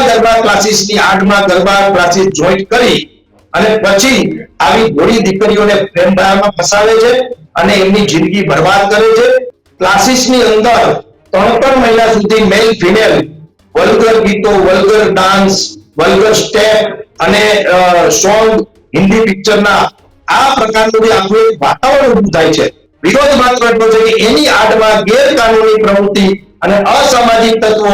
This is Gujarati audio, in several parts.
ગરબા ક્લાસીસની આડમાં ગરબા ક્લાસીસ જોઈન કરી અને પછી આવી ભોળી દીકરીઓને પ્રેમ ભાવમાં ફસાવે છે અને એમની જિંદગી બરબાદ કરે છે. ક્લાસીસની અંદર 3 મહિના સુધી મેલ ફિમેલ વલ્ગર ગીતો, વલ્ગર ડાન્સ, વલ્ગર સ્ટેપ અને સોંગ, હિન્દી પિક્ચરના આ પ્રકારનું જે આખું એક વાતાવરણ ઊભું થાય છે. વિરોધ માત્ર એટલો છે કે એની આડમાં ગેરકાનૂની પ્રવૃત્તિ અને અસામાજિક તત્વો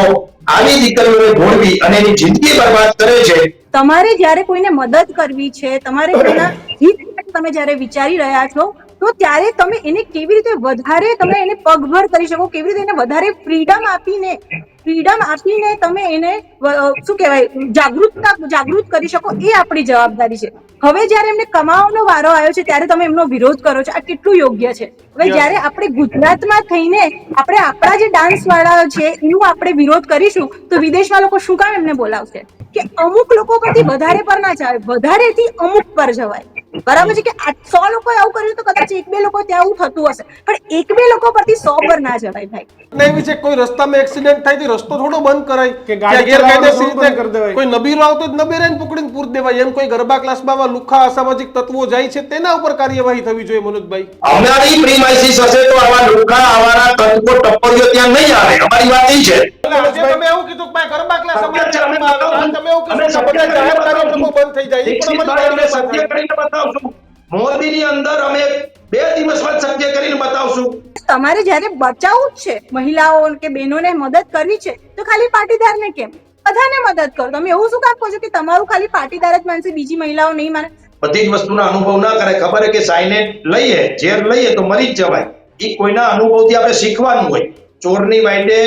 આવી દીકરીઓને ભોળવી અને એની જિંદગી બરબાદ કરે છે. તમારે જ્યારે કોઈને મદદ કરવી છે, તમારે કોઈના હિત માટે તમે જ્યારે વિચારી રહ્યા છો તો ત્યારે તમે એને કેવી રીતે વધારે તમે એને પગભર કરી શકો, કેવી રીતે એને વધારે ફ્રીડમ આપીને તમે એને શું કહેવાય જાગૃત કરી શકો, એ આપણી જવાબદારી છે. હવે જ્યારે એમને કમાવાનો વારો આવ્યો છે ત્યારે તમે એમનો વિરોધ કરો છો, આ કેટલું યોગ્ય છે? હવે જ્યારે આપણે ગુજરાતમાં થઈને આપણે આપણા જે ડાન્સ વાળા છે એનું આપણે વિરોધ કરીશું તો વિદેશમાં લોકો શું કામ એમને બોલાવશે? કે અમુક લોકો પરથી વધારે પર ના જવાય, વધારેથી અમુક પર જવાય. બરાબર છે કે 100 લોકો આવું કર્યું તો કદાચ 1-2 લોકો ત્યાં આવું થતું હશે, પણ 1-2 લોકો પરથી 100 પર ના જવાય ભાઈ. એવી છે કોઈ રસ્તામાં એક્સિડન્ટ થાય તો રસ્તો થોડો બંધ કરાય કે ગાડી ગેરકાયદેસર ચલાવવાનું બંધ કરી દેવાય. કોઈ નબીરો આવતો નબીરાને પકડીને પૂર દેવાય. એમ કોઈ ગરબા ક્લાસમાં લુખા અસામાજિક તત્વો જાય છે તેના ઉપર કાર્યવાહી થવી જોઈએ. મનોજભાઈ, અમારી પ્રીમાઇસિસ હશે તો આવા લુખા આવારા તત્વો ટપ્પરીઓ ત્યાં નહીં આવે. અમારી વાત એ છે. આજે તમે એવું કીધું કે ભાઈ ગરબા ક્લાસ અમારા ગામમાં આવે. આજે તમે એવું કીધું કે બધા જાહેર કાર્યક્રમો બંધ થઈ જાય. એ પણ અમારી સત્ય કરીને બતાવશું. મોરબીની અંદર અમે 2 દિવસમાં સત્ય કરીને બતાવશું. તમારે જ્યારે બચાવવું જ છે, મહિલાઓ કે બહેનોને મદદ કરવી છે, તો ખાલી પાટીદારને કેમ, બધાને મદદ કરો. તમે એવું શું કામ કહો છો કે તમારું ખાલી પાટીદાર જ માનશે, બીજી મહિલાઓ નહીં માને? બધી જ વસ્તુના અનુભવ ના કરે. ખબર કે સાયનેટ લઈએ, ઝેર લઈએ તો મરી જ જવાય. એ કોઈના અનુભવથી આપણે શીખવાનું હોય. ચોરની વાઈટે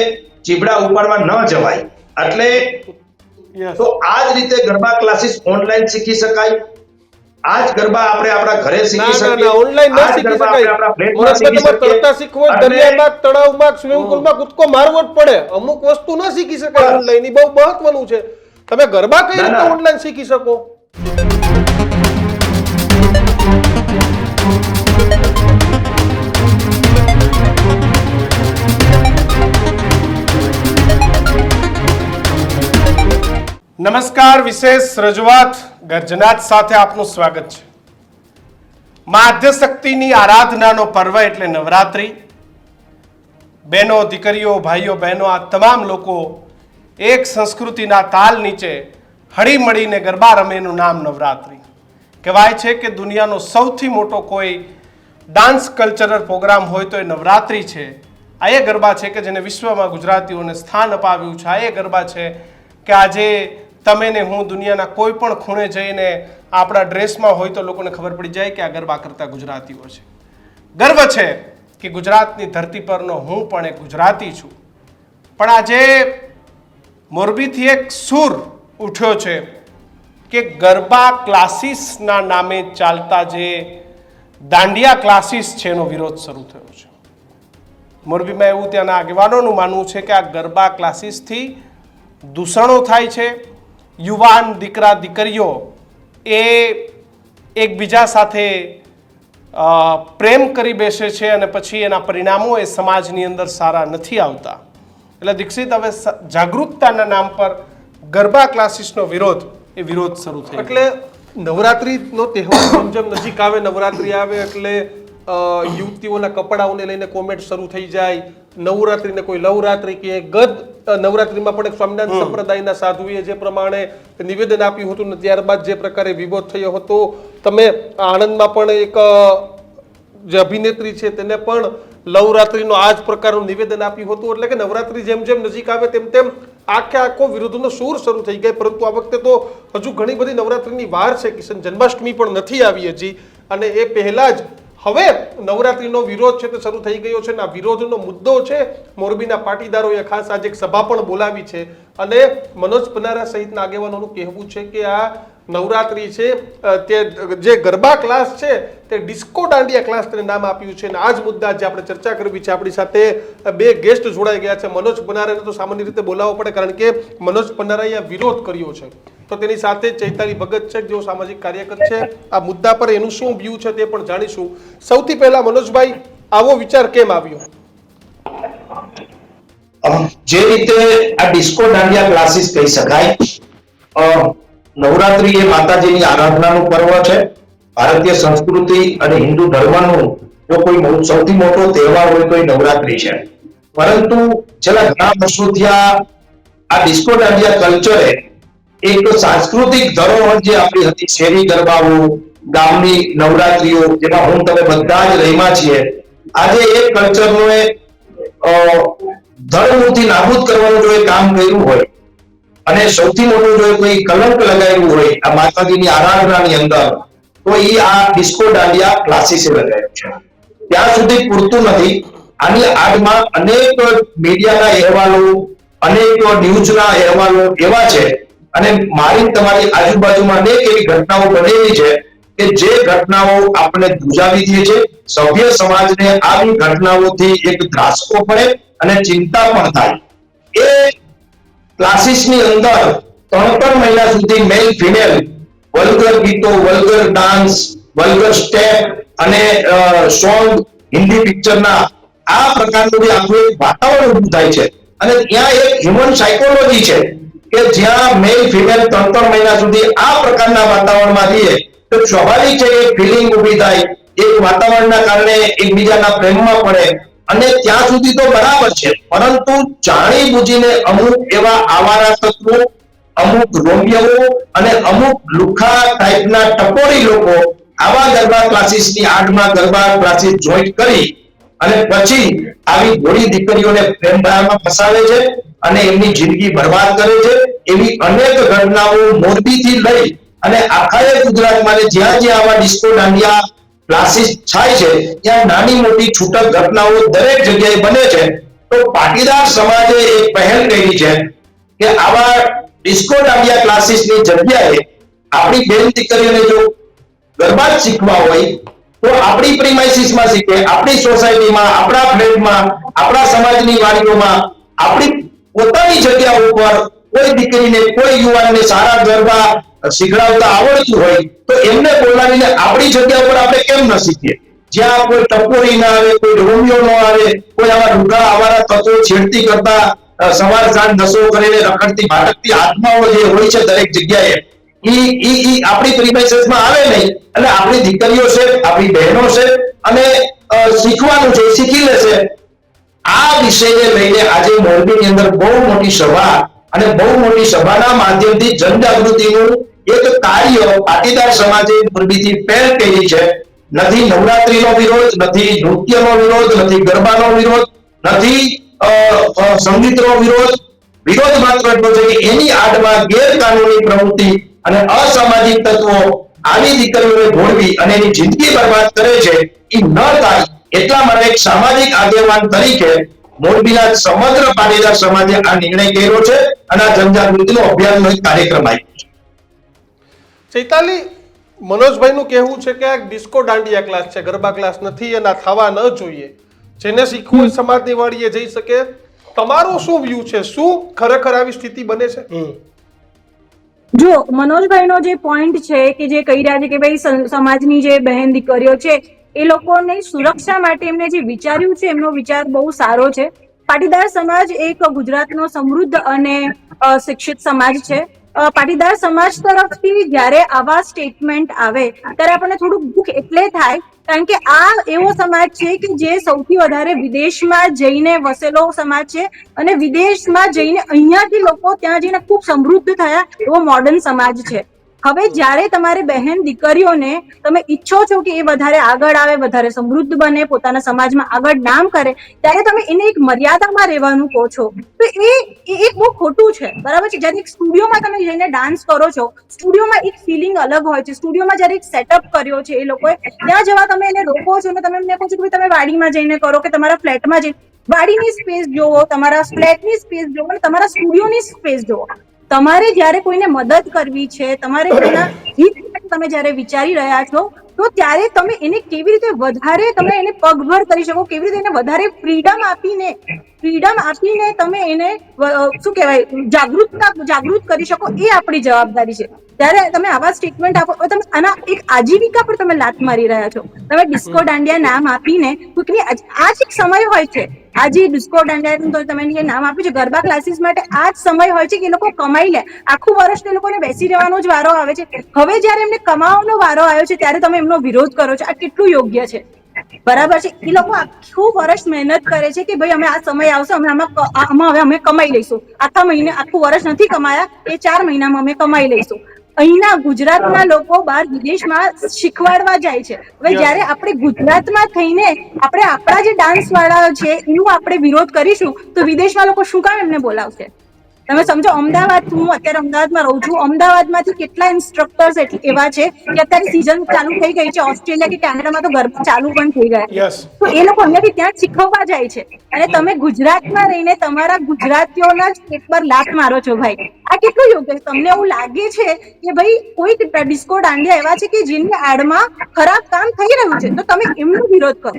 ચીબડા ઉપાડવા ન જવાય. એટલે તો આ જ રીતે ગરબા ક્લાસીસ ઓનલાઈન શીખી શકાય. આજ ગરબા આપણે આપણા ઘરે શીખી શકીએ. ઓનલાઈન ન શીખી શકાય. તરતા શીખવો, દરિયામાં, તળાવમાં, સ્વિમિંગ પુલમાં કૂદકો મારવો જ પડે. અમુક વસ્તુ ન શીખી શકાય ઓનલાઈન. એ બહુ મહત્વનું છે. તમે ગરબા કઈ રીતે ઓનલાઈન શીખી શકો? નમસ્કાર, વિશેષ રજૂઆત ગર્જનાથ સાથે આપનું સ્વાગત છે. આદ્યશક્તિની આરાધનાનો પર્વ એટલે નવરાત્રી. બહેનો, દીકરીઓ, ભાઈઓ, બહેનો, આ તમામ લોકો એક સંસ્કૃતિના તાલ નીચે હળી મળીને ગરબા રમે એનું નામ નવરાત્રી. કહેવાય છે કે દુનિયાનો સૌથી મોટો કોઈ ડાન્સ કલ્ચરલ પ્રોગ્રામ હોય તો એ નવરાત્રી છે. આ એ ગરબા છે કે જેને વિશ્વમાં ગુજરાતીઓને સ્થાન અપાવ્યું છે. આ એ ગરબા છે કે આજે તમે ને હું દુનિયાના કોઈ પણ ખૂણે જઈને આપણા ડ્રેસમાં હોય તો લોકોને ખબર પડી જાય કે આ ગરબા કરતા ગુજરાતીઓ છે. ગર્વ છે કે ગુજરાતની ધરતી પરનો હું પણ એક ગુજરાતી છું. પણ આજે મોરબીથી એક સૂર ઉઠ્યો છે કે ગરબા ક્લાસીસના નામે ચાલતા જે દાંડિયા ક્લાસીસ છે એનો વિરોધ શરૂ થયો છે. મોરબીમાં એવું ત્યાંના આગેવાનોનું માનવું છે કે આ ગરબા ક્લાસીસથી દૂષણો થાય છે. યુવાન દીકરા દીકરીઓ એ એકબીજા સાથે પ્રેમ કરી બેસે છે અને પછી એના પરિણામો એ સમાજની અંદર સારા નથી આવતા. એટલે દીક્ષિત, હવે જાગૃતતાના નામ પર ગરબા ક્લાસીસનો વિરોધ શરૂ થયો. એટલે નવરાત્રીનો તહેવાર જેમ જેમ નજીક આવે, નવરાત્રી આવે એટલે યુવતીઓના કપડાઓને લઈને કોમેન્ટ શરૂ થઈ જાય. નવરાત્રીને કોઈ લવરાત્રી કે ગત નવરાત્રીમાં પણ એક સ્વામિનારાયણ સંપ્રદાયના સાધુએ જે પ્રમાણે નિવેદન આપ્યું હતું ને ત્યારબાદ જે પ્રકારે વિરોધ થયો હતો. તમે આણંદમાં પણ એક જે અભિનેત્રી છે તેને પણ લવરાત્રીનો આ જ પ્રકારનું નિવેદન આપ્યું હતું. એટલે કે નવરાત્રી જેમ જેમ નજીક આવે તેમ તેમ આખો વિરોધનો સૂર શરૂ થઈ ગયો. પરંતુ આ વખતે તો હજુ ઘણી બધી નવરાત્રીની વાર છે. કિશન જન્માષ્ટમી પણ નથી આવી હજી, અને એ પહેલા જ હવે નવરાત્રીનો વિરોધ છે તે શરૂ થઈ ગયો છે. આ વિરોધનો મુદ્દો છે. મોરબીના પાટીદારોએ ખાસ આજે એક સભા પણ બોલાવી છે અને મનોજ પનારા સહિતના આગેવાનોનું કહેવું છે કે આ નવરાત્રી છે તે જે ગરબા ક્લાસ છે તે ડિસ્કો દાંડિયા ક્લાસ તેને નામ આપ્યું છે. અને આ જ મુદ્દા જે આપણે ચર્ચા કરવી છે. આપણી સાથે 2 ગેસ્ટ જોડાઈ ગયા છે. મનોજ પનારાને તો સામાન્ય રીતે બોલાવવો પડે કારણ કે મનોજ પનારાએ આ વિરોધ કર્યો છે. તો તેની સાથે ચૈતાલી ભગત છે જેઓ સામાજિક કાર્યકર છે. આ મુદ્દા પર એનું શું વ્યૂ છે તે પણ જાણીશું. સૌથી પહેલા મનોજભાઈ, આવો વિચાર કેમ આવ્યો? જે રીતે આ ડિસ્કો દાંડિયા ક્લાસીસ કહી શકાય, નવરાત્રી એ માતાજીની આરાધનાનું પર્વ છે. ભારતીય સંસ્કૃતિ અને હિન્દુ ધર્મનું જો કોઈ સૌથી મોટો તહેવાર હોય તો એ નવરાત્રી છે. પરંતુ છેલ્લા ઘણા વર્ષોથી આ ડિસ્કો દાંડિયા કલ્ચરે એક સાંસ્કૃતિક ધરોહર જે આપણી હતી, શેરી ગરબાઓ, ગામની નવરાત્રીઓ, જેમાં હું તમે બધા જ રહીમાં છીએ, આજે એ કલ્ચરનું ધડમૂળથી નાબૂદ કરવાનું જો એ કામ કર્યું હોય અને સૌથી મોટું જો કોઈ કલંક લગાવ્યું હોય આ માતાજીની આરાધનાની અંદર, તો એ આ ડિસ્કો દાંડિયા ક્લાસીસે લગાવ્યું છે. ત્યાં સુધી પૂરતું નથી. આની આડમાં અનેક મીડિયાના અહેવાલો, અનેક ન્યૂઝના અહેવાલો એવા છે અને મારી તમારી આજુબાજુમાં અનેક એવી ઘટનાઓ બનેલી છે કે જે ઘટનાઓ આપણે ધ્રુજાવી દે છે. સભ્ય સમાજને આવી ઘટનાઓથી એક ધ્રાસકો પડે અને ચિંતા પણ થાય. એ ક્લાસીસની અંદર 3 મહિના સુધી મેલ ફિમેલ વલ્ગર ગીતો, વલ્ગર ડાન્સ, વલ્ગર સ્ટેપ અને સોંગ, હિન્દી પિક્ચરના આ પ્રકારનું જે આખું એક વાતાવરણ ઊભું થાય છે. અને ત્યાં એક હ્યુમન સાયકોલોજી છે કે જ્યાં મેલ ફિમેલ 3 મહિના સુધી આ પ્રકારના વાતાવરણમાં રહીએ તો સ્વાભાવિક છે એક ફિલિંગ ઊભી થાય, એક વાતાવરણના કારણે એકબીજાના પ્રેમમાં પડે. અને ત્યાં સુધી તો બરાબર છે, પરંતુ જાણી બુજીને અમુક એવા આવારા તત્વો, અમુક રોમિયો અને અમુક લુખા ટાઈપના ટપોરી લોકો આવા ગરબા ક્લાસીસની આડમાં ગરબા ક્લાસીસ જોઈન્ટ કરી અને પછી આવી ભોળી દીકરીઓને પ્રેમ ભાવમાં ફસાવે છે અને એમની જિંદગી બરબાદ કરે છે. એવી અનેક ઘટનાઓ મોરબીથી લઈ અને આખા ગુજરાતમાં જ્યાં જ્યાં આવા ડિસ્કો દાંડિયા ક્લાસીસ થાય છે ત્યાં નાની મોટી છૂટક ઘટનાઓ દરેક જગ્યાએ બને છે. તો પાટીદાર સમાજે એક પહેલ કરી છે કે આવા ડિસ્કો દાંડિયા ક્લાસીસની જગ્યાએ આપણી બેન દીકરીઓને જો ગરબા શીખવા હોય તો આપણી પ્રીમાઇસીસમાં શીખે, આપણી સોસાયટીમાં, આપણા ફ્લેટમાં, આપણા સમાજની વાડીઓમાં, આપણી પોતાની જગ્યા ઉપર કોઈ દીકરીને, કોઈ યુવાનને સારા ગરબા શીખડાવતા આવડતું હોય તો એમને બોલાવીને આપણી જગ્યા ઉપર આપણે કેમ ન શીખીએ? જ્યાં કોઈ ટપોરી ના આવે, કોઈ રોમિયો ન આવે, કોઈ આવા રૂગા આવારા તત્વો છેડતી કરતા સવાર સાંજ નશો કરીને રખડતી ભાટકતી આત્માઓ જે હોય છે દરેક જગ્યાએ, ઈ આપણી પ્રીમાઇસીસમાં આવે નહીં. એટલે આપણી દીકરીઓ છે, આપણી બહેનો છે અને શીખવાનું છે, શીખી લેશે. આ વિષયને લઈને આજે મોરબીની અંદર બહુ મોટી સભા અને બહુ મોટી સભાના માધ્યમથી જનજાગૃતિનું એક કાર્ય પાટીદાર સમાજે મોરબીથી પહેલ કરી છે. નથી નવરાત્રીનો વિરોધ, નથી નૃત્યનો વિરોધ, નથી ગરબાનો વિરોધ, નથી સંગીતનો વિરોધ. વિરોધ માત્ર એટલો છે કે એની આડમાં ગેરકાનૂની પ્રવૃત્તિ અને અસામાજિક તત્વો આવી દીકરીઓને ભોળવી અને એની જિંદગી બરબાદ કરે છે, એ ન થાય એટલા માટે એક સામાજિક આગેવાન તરીકે મોરબીના સમગ્ર પાટીદાર સમાજે આ નિર્ણય કર્યો છે અને આ જનજાગૃતિનો અભિયાનનો એક કાર્યક્રમ આપ્યો છે. ચૈતાલી, મનોજભાઈનું કહેવું છે કે આ ડિસ્કો દાંડિયા ક્લાસ છે, ગરબા ક્લાસ નથી અને આ થવા ન જોઈએ. જેને શીખવું હોય સમાજની વાડીએ જઈ શકે. તમારો શું વ્યૂ છે? શું ખરેખર આવી સ્થિતિ બને છે? જો મનોજભાઈનો જે પોઈન્ટ છે કે જે કહી રહ્યા છે કે ભાઈ સમાજની જે બહેન દીકરીઓ છે એ લોકોની સુરક્ષા માટે એમને જે વિચાર્યું છે એમનો વિચાર બહુ સારો છે. પાટીદાર સમાજ એક ગુજરાતનો સમૃદ્ધ અને શિક્ષિત સમાજ છે. પાટીદાર સમાજ તરફથી જ્યારે આવા સ્ટેટમેન્ટ આવે ત્યારે આપણને થોડુંક દુઃખ એટલે થાય કારણ કે આ એવો સમાજ છે કે જે સૌથી વધારે વિદેશમાં જઈને વસેલો સમાજ છે અને વિદેશમાં જઈને અહીંયાથી લોકો ત્યાં જઈને ખૂબ સમૃદ્ધ થયા એવો મોડર્ન સમાજ છે. હવે જ્યારે તમારે બહેન દીકરીઓને તમે ઈચ્છો છો કે એ વધારે આગળ આવે, વધારે સમૃદ્ધ બને, પોતાના સમાજમાં આગળ નામ કરે, ત્યારે તમે એને એક મર્યાદામાં રહેવાનું કહો છો તો એ એક બહુ ખોટું છે. બરાબર છે? જ્યારે એક સ્ટુડિયોમાં તમે જઈને ડાન્સ કરો છો, સ્ટુડિયોમાં એક ફિલિંગ અલગ હોય છે. સ્ટુડિયોમાં જ્યારે એક સેટઅપ કર્યો છે એ લોકોએ, ત્યાં જવા તમે એને રોકો છો અને તમે એમને કહો છો કે તમે વાડીમાં જઈને કરો કે તમારા ફ્લેટમાં જઈને. વાડીની સ્પેસ જોવો, તમારા ફ્લેટની સ્પેસ જોવો અને તમારા સ્ટુડિયોની સ્પેસ જોવો. તમારે જ્યારે કોઈને મદદ કરવી છે, તમારે કોઈના હિત તમે જ્યારે વિચારી રહ્યા છો તો ત્યારે તમે એને કેવી રીતે વધારે તમે એને પગભર કરી શકો, કેવી રીતે એને વધારે ફ્રીડમ આપીને તમે એને શું કહેવાય જાગૃત કરી શકો, એ આપણી જવાબદારી છે. ત્યારે તમે આવા સ્ટેટમેન્ટ આપો, તમે આના એક આજીવિકા પર તમે લાત મારી રહ્યા છો. તમે ડિસ્કો દાંડિયા નામ આપીને કોઈકની આ જ એક સમય હોય છે. આજે ડિસ્કો દાંડિયા તો તમે જે નામ આપ્યું છે ગરબા ક્લાસીસ માટે, આ જ સમય હોય છે કે એ લોકો કમાઈ લે. આખું વર્ષ તે લોકોને બેસી રહેવાનો જ વારો આવે છે. હવે જયારે એમને કમાવાનો વારો આવ્યો છે ત્યારે તમે એમનો વિરોધ કરો છો. આ કેટલું યોગ્ય છે? બરાબર છે. એ લોકો આખું વર્ષ મહેનત કરે છે કે ભાઈ અમે આ સમય આવશે, અમે આમાં હવે અમે કમાઈ લઈશું. આખા મહિને આખું વર્ષ નથી કમાયા, એ 4 મહિનામાં અમે કમાઈ લઈશું. અહીંના ગુજરાતના લોકો બહાર વિદેશમાં શીખવાડવા જાય છે. હવે જયારે આપણે ગુજરાતમાં થઈને આપણે આપણા જે ડાન્સ વાળા છે એનું આપણે વિરોધ કરીશું તો વિદેશમાં લોકો શું કામ એમને બોલાવશે? તમે સમજો, અમદાવાદ, હું અત્યારે અમદાવાદમાં રહું છું, અમદાવાદમાંથી કેટલા ઇન્સ્ટ્રક્ટર્સ એવા છે કે અત્યારે સીઝન ચાલુ થઈ ગઈ છે. ઓસ્ટ્રેલિયા કે કેનેડામાં તો ગરબા ચાલુ પણ થઈ ગયા, તો એ લોકો અહીંયાથી ત્યાં શીખવવા જાય છે અને તમે ગુજરાતમાં રહીને તમારા ગુજરાતીઓના જ પેટ પર લાત મારો છો ભાઈ. આ કેટલું યોગ્ય છે? તમને એવું લાગે છે કે ભાઈ કોઈક ડિસ્કો દાંડિયા એવા છે કે જેની આડમાં ખરાબ કામ થઈ રહ્યું છે તો તમે એમનો વિરોધ કરો.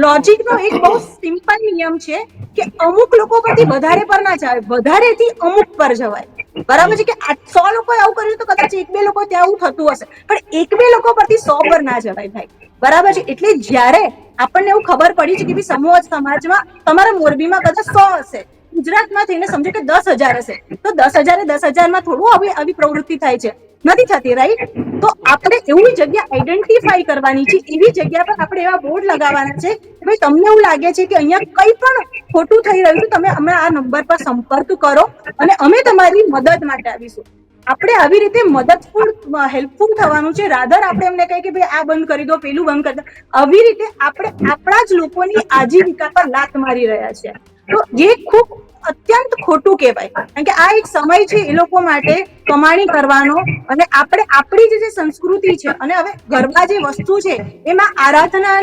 લોજિકનો એક બહુ સિમ્પલ નિયમ છે કે અમુક લોકો પરથી વધારે પર ના જવાય, વધારેથી અમુક પર જવાય. બરાબર છે કે 100 લોકો આવું કર્યું તો કદાચ 1-2 લોકો ત્યાં આવું થતું હશે, પણ 1-2 લોકો પરથી 100 પર ના જવાય ભાઈ. બરાબર છે. એટલે જ્યારે આપણને એવું ખબર પડી છે કે ભાઈ સમૂહ સમાજમાં તમારા મોરબીમાં કદાચ 100 હશે, ગુજરાતમાં થઈને સમજો કે 10,000 હશે, તો 10,000 થોડું આવી પ્રવૃત્તિ થાય છે? નથી થતી, રાઈટ? તો આપણે એવી જગ્યા આઈડેન્ટિફાઈ કરવાની છે, એવી જગ્યા પર આપણે એવા બોર્ડ લગાવવાના છે કે ભાઈ તમને એવું લાગે છે કે અહીંયા કઈ પણ ખોટું થઈ રહ્યું છે, તમે અમે આ નંબર પર સંપર્ક કરો અને અમે તમારી મદદ માટે આવીશું. આપણે આવી રીતે મદદફુલ હેલ્પફુલ થવાનું છે. રાધર આપણે એમને કહીએ કે ભાઈ આ બંધ કરી દો, પેલું બંધ કરી દો. આવી રીતે આપણે આપણા જ લોકોની આજીવિકા પર લાત મારી રહ્યા છે, તો જે ખૂબ અત્યંત ખોટું કહેવાય. કારણ કે આ એક સમય છે એ લોકો માટે કમાણી કરવાનો, અને આપણે આપણી જે સંસ્કૃતિ છે, અને હવે ગરબા જે વસ્તુ છે એમાં આરાધના,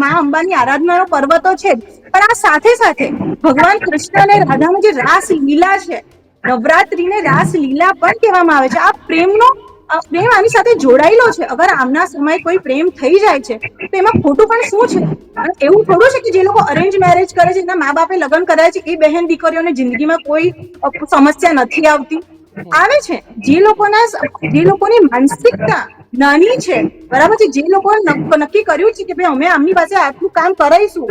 મા અંબાની આરાધનાનો પર્વ તો છે જ, પણ આ સાથે સાથે ભગવાન કૃષ્ણ અને રાધાનો જે રાસ લીલા છે, નવરાત્રીને રાસ લીલા પણ કહેવામાં આવે છે. આ પ્રેમ આની સાથે જોડાયેલો છે. અગર આમના સમય કોઈ પ્રેમ થઈ જાય છે તો એમાં ખોટું પણ શું છે? અને એવું થોડું છે કે જે લોકો અરેન્જ મેરેજ કરે છે, એના મા બાપે લગ્ન કર્યા છે, એ બહેન દીકરીઓને જિંદગીમાં કોઈ સમસ્યા નથી આવતી? આવે છે. જે લોકોની માનસિકતા નાની છે, બરાબર છે, જે લોકો નક્કી કર્યું છે કે ભાઈ અમે આમની પાસે આટલું કામ કરાઈશું,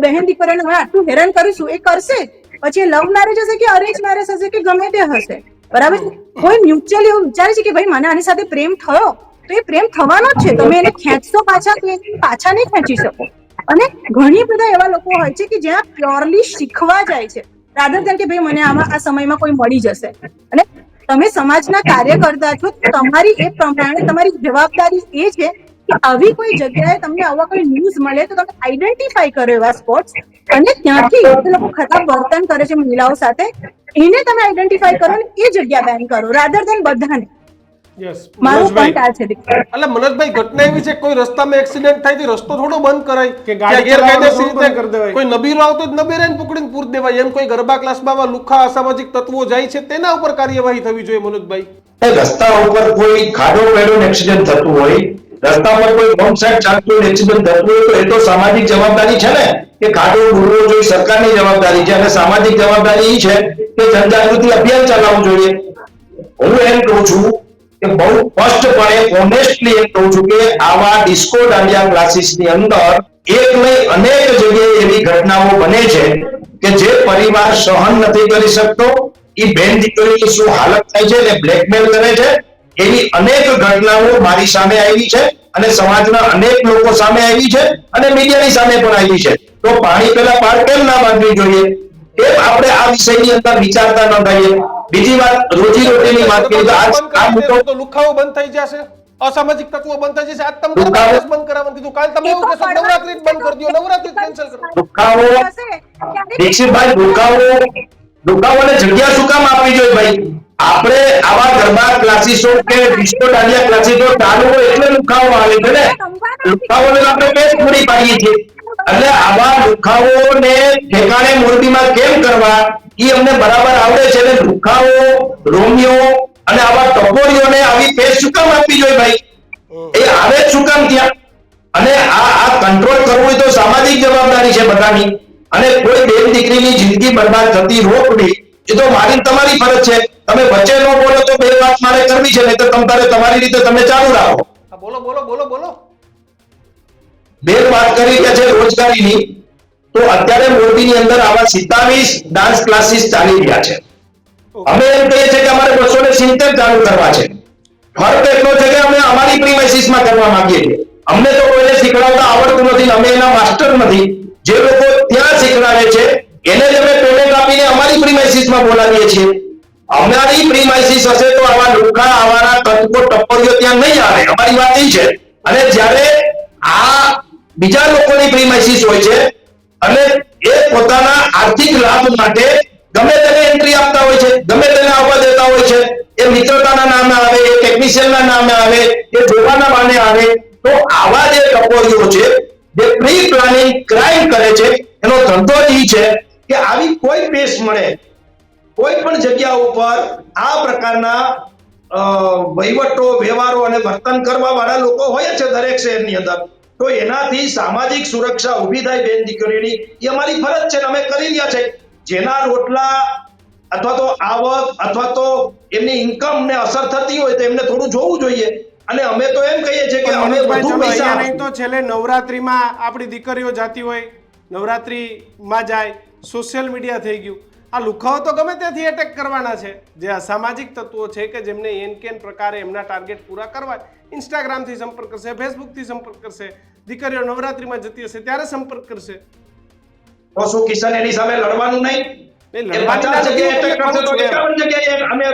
બહેન દીકરીઓને અમે આટલું હેરાન કરીશું, એ કરશે. પછી લવ મેરેજ હશે કે અરેન્જ મેરેજ હશે કે ગમે તે હશે, બરાબર છે. કોઈ મ્યુચ્યુઅલી એવું વિચારે છે કે ભાઈ મને આની સાથે પ્રેમ થયો તો એ પ્રેમ થવાનો જ છે, તમે એને ખેંચશો પાછા તો એ પાછા નહીં ખેંચી શકો. અને ઘણી બધા એવા લોકો હોય છે કે જ્યાં પ્યોરલી શીખવા જાય છે, રાધર દેન કે ભાઈ મને આમાં આ સમયમાં કોઈ મળી જશે. અને તમે સમાજના કાર્યકર્તા છો, તમારી એ પ્રમાણે તમારી જવાબદારી એ છે કે આવી કોઈ જગ્યાએ તમને આવા કોઈ ન્યૂઝ મળે તો તમે આઈડેન્ટિફાઈ કરો એવા સ્પોટ્સ, અને ત્યાંથી જે લોકો ખરાબ વર્તન કરે છે મહિલાઓ સાથે, એને તમે આઈડેન્ટિફાઈ કરો અને એ જગ્યા બેન કરો, રાધર દેન બધાને. મારું પોઈન્ટ આ છે. એટલે મનોજભાઈ, ઘટના એવી છે કોઈ રસ્તામાં એક્સિડન્ટ થાય તો રસ્તો થોડો બંધ કરાય કે ગાડી ગેરકાયદેસર બંધ કરી દેવાય. કોઈ નબીરો આવતો જ નબીરાને પકડીને પૂર દેવાય. એમ કોઈ ગરબા ક્લાસમાં લુખ્ખા અસામાજિક તત્વો જાય છે તેના ઉપર કાર્યવાહી થવી જોઈએ મનોજભાઈ. રસ્તા ઉપર કોઈ ખાડો પેડો એક્સિડન્ટ થતું હોય, રસ્તા પર કોઈ રોંગ સાઈડ ચાલતું એક્સિડન્ટ થતું હોય, તો એ તો સામાજિક જવાબદારી છે ને કે ખાડો ડૂબવો જોઈએ, સરકારની જવાબદારી છે. અને સામાજિક જવાબદારી એ છે કે જનજાગૃતિ અભિયાન ચલાવવું જોઈએ. હું એમ કહું છું કે બહુ સ્પષ્ટપણે ઓનેસ્ટલી એમ કહું છું કે આવા ડિસ્કો દાંડિયા ક્લાસીસની અંદર એક નહીં અનેક જગ્યાએ એવી ઘટનાઓ બને છે કે જે પરિવાર સહન નથી કરી શકતો, એ બેન દીકરીની શું હાલત થાય છે અને બ્લેકમેલ કરે છે. એવી અનેક ઘટનાઓ મારી સામે આવી છે અને સમાજના અનેક લોકો સામે આવી છે અને મીડિયાની સામે પણ આવી છે. તો પાણી પેલા પાર કેમ ના બાંધવી જોઈએ, એ આપણે આ વિષયની અંદર વિચારતા ન થઈએ. બીજી વાત, રોજી રોટીની વાત કરીએ તો આ મુદ્દો તો લુખ્ખાઓ બંધ થઈ જશે, અસામાજિક તત્વો બંધ થઈ જશે. આજ તમે બંધ કરાવવાનું કીધું, કાલ તમે એવું કહેશો નવરાત્રી બંધ કરી દો, નવરાત્રી કેન્સલ કરો. દુખાવો દીક્ષિતભાઈ, દુખાવોને જગ્યા શું કામ આપવી જોઈએ ભાઈ? આપણે આવા ગરબા ક્લાસીસો કે ડિસ્કો દાંડિયા ક્લાસીસો ચાલુ હોય એટલે દુખાવો આવે છે ને. દુખાવોને આપણે કેસ પૂરી પાડીએ છીએ. એટલે આવા દુખાવોને ઠેકાણે મોરબીમાં કેમ કરવા એ અમને બરાબર આવડે છે. એટલે દુખાવો, રોમિયો અને આવા ટપોરીઓને આવી પેશ શું કામ આપવી જોઈએ ભાઈ? એ આવે જ શું કામ ત્યાં? અને આ કંટ્રોલ કરવું હોય તો સામાજિક જવાબદારી છે બધાની. અને કોઈ બેન દીકરીની જિંદગી બરબાદ થતી રોકવી એ તો મારી તમારી ફરજ છે. તમે વચ્ચે ન બોલો તો બે વાત વાત મારે કરવી છે, નહીં તો તમારી રીતે તમે ચાલુ રાખો. હા, બોલો બોલો બોલો બોલો. બેન વાત કરી રહ્યા છે રોજગારીની, તો અત્યારે મોરબીની અંદર આવા 27 ડાન્સ ક્લાસીસ ચાલી રહ્યા છે. અમે એમ કહીએ છીએ કે અમારે 270 ચાલુ કરવા છે. ફરક એટલો છે કે અમે અમારી પ્રીમાઇસીસમાં કરવા માંગીએ છીએ. અમને તો કોઈને શીખડાવતા આવડતું નથી, અમે એના માસ્ટર નથી. જે લોકો ત્યાં શીખડાવે છે એને જ અમે પેમેન્ટ આપીને અમારી પ્રીમાઇસીસમાં બોલાવીએ છીએ. અમારી પ્રીમાઇસીસ હશે તો આવા લુખ્ખા આવાના તત્વો ટપ્પરીઓ ત્યાં નહીં આવે. અમારી વાત એ છે. અને જ્યારે આ બીજા લોકોની પ્રીમાઇસીસ હોય છે અને એ પોતાના આર્થિક લાભ માટે ગમે તેને એન્ટ્રી આપતા હોય છે, ગમે તેને આવવા દેતા હોય છે. એ મિત્રતાના નામે આવે, એ ટેકનિશિયનના નામે આવે, એ જોવાના બાને આવે. તો આવા જે ટપોરીઓ છે જે પ્રી પ્લાનિંગ ક્રાઇમ કરે છે, એનો ધંધો જ છે કે આવી કોઈ પેશ મળે કોઈ પણ જગ્યા ઉપર આ પ્રકારના વહીવટો, વ્યવહારો અને વર્તન કરવા વાળા લોકો હોય છે દરેક શહેરની અંદર. તો એનાથી સામાજિક સુરક્ષા ઊભી થાય બેન દીકરીઓની, એ અમારી ફરજ છે અને અમે કરી રહ્યા છે. જેના રોટલા અથવા તો આવક અથવા તો એમની ઇન્કમ ને અસર થતી હોય તો એમને થોડું જોવું જોઈએ. અને અમે તો એમ કહીએ છીએ કે અમે વધુ પૈસા નહીં તો છેલ્લે નવરાત્રીમાં આપણી દીકરીઓ જાતી હોય, નવરાત્રીમાં જાય, સોશિયલ મીડિયા થઈ ગયું. આ લુખાઓ તો ગમે ત્યાંથી એટેક કરવાના છે. જે અસામાજિક તત્વો છે કે જેમને એન કેન પ્રકારે એમના ટાર્ગેટ પૂરા કરવા ઇન્સ્ટાગ્રામથી સંપર્ક કરશે, ફેસબુકથી સંપર્ક કરશે, દીકરીઓ નવરાત્રીમાં જતી હશે ત્યારે સંપર્ક કરશે. તો શું કિશન એની સામે લડવાનું નહીં?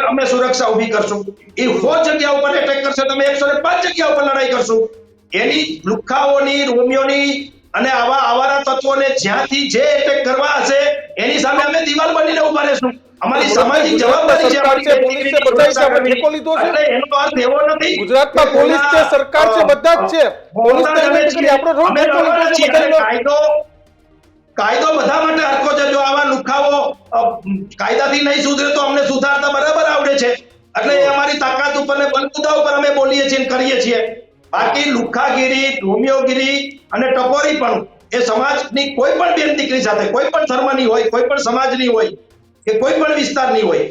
અમે સુરક્ષા ઊભી કરશું. એ 100 જગ્યા ઉપર એટેક કરશે, તમે 105 જગ્યા ઉપર લડાઈ કરશું. એની લુખ્ખાઓની, રોમિયોની અને આવા આવારા તત્વોને જ્યાંથી જે એટેક કરવા હશે એની સામે અમે દિવાલ બનીને ઉભા રહેશું. અમારી સામાજિક જવાબદારી છે. એનો અર્થ એવો નથી ગુજરાતમાં પોલીસ છે, સરકાર છે, બધા જ છે. કાયદો બધા માટે હરખો છે. જો આવા લુખાઓ કાયદાથી નહીં સુધરે તો અમને સુધારતા બરાબર આવડે છે. એટલે એ અમારી તાકાત ઉપર ને બલબુતા ઉપર અમે બોલીએ છીએ, કરીએ છીએ. બાકી લુખાગીરી, રોમિયોગીરી અને ટપોરી પણ એ સમાજની કોઈ પણ બેન દીકરી સાથે, કોઈ પણ ધર્મની હોય, કોઈ પણ સમાજની હોય કે કોઈ પણ વિસ્તારની હોય,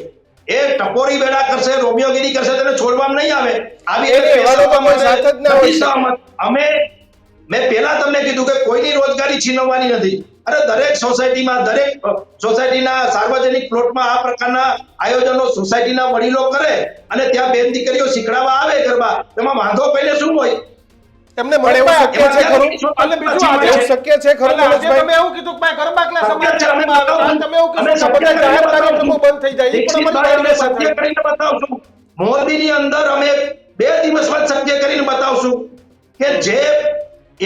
એ ટપોરી વેડા કરશે, રોમિયોગીરી કરશે, તેને છોડવામાં નહીં આવે. અમે મેં પહેલા તમને કીધું કે કોઈની રોજગારી છીનવવાની નથી. અરે દરેક સોસાયટીમાં, દરેક સોસાયટીના સાર્વજનિક પ્લોટમાં આ પ્રકારના આયોજનો સોસાયટીના વડીલો કરે અને ત્યાં બેન દીકરીઓ શીખડાવવા આવે ગરબા. એમાં વાંધો પહેલે શું હોય? એમને મળે એવું શક્ય છે ખરું? અને બીજું આજે એવું શક્ય છે ખરું? તમે એવું કીધું કે ગરબા ક્લાસ તમે એવું કીધું કે બધા જાહેર કાર્યક્રમો બંધ થઈ જાય. એ પણ અમે સત્ય કરીને બતાવશું. મોરબીની અંદર અમે 2 દિવસમાં સત્ય કરીને બતાવશું કે જે